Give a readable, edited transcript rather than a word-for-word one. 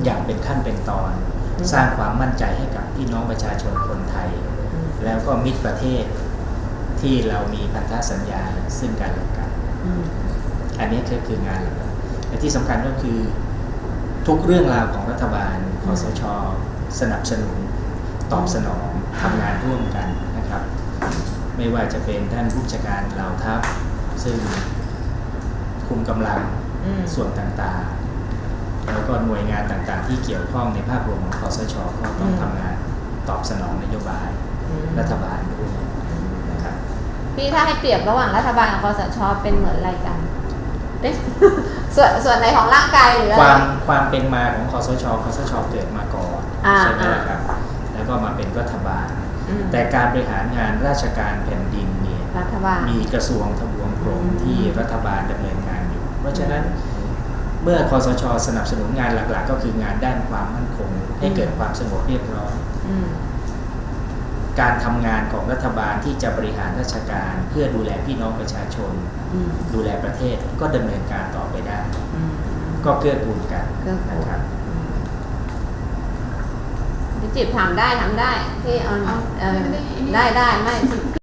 อย่างเป็นขั้นเป็นตอนสร้างความมั่นใจให้กับพี่น้องประชาชนคนไทยแล้วก็มิตรประเทศที่เรามีพันธสัญญาซึ่งกันและกันอันนี้คืองานหลักและที่สำคัญก็คือทุกเรื่องราวของรัฐบาลคสช.สนับสนุนตอบสนองทำงานร่วมกันนะครับไม่ว่าจะเป็นท่านผู้จัดการเหล่าทัพซึ่งคุมกำลังส่วนต่างๆแล้วก็หน่วยงานต่างๆที่เกี่ยวข้องในภาพรวมของคสช.ก็ต้องทำงานตอบสนองนโยบายรัฐบาลด้วยนะครับพี่ถ้าให้เปรียบระหว่างรัฐบาลกับคสช.เป็นเหมือนอะไรกัน ส่วนไหนของร่างกายหรือความเป็นมาของคสช.เกิดมาก่อนใช่ไหมล่ะครับแล้วก็มาเป็นรัฐบาลแต่การบริหารงานราชการแผ่นดินเนี่ยมีกระทรวงทบวงกรมที่รัฐบาลดำเนินงานอยู่เพราะฉะนั้นเมื่อคสช.สนับสนุนงานหลักๆก็คืองานด้านความมั่นคงให้เกิดความสงบเรียบร้อยการทำงานของรัฐบาลที่จะบริหารราชการเพื่อดูแลพี่น้องประชาชนดูแลประเทศก็ดำเนินการต่อไปได้ก็เกื้อกูลกันนะครับพี่จิบทำได้ที่เอาได้ไม่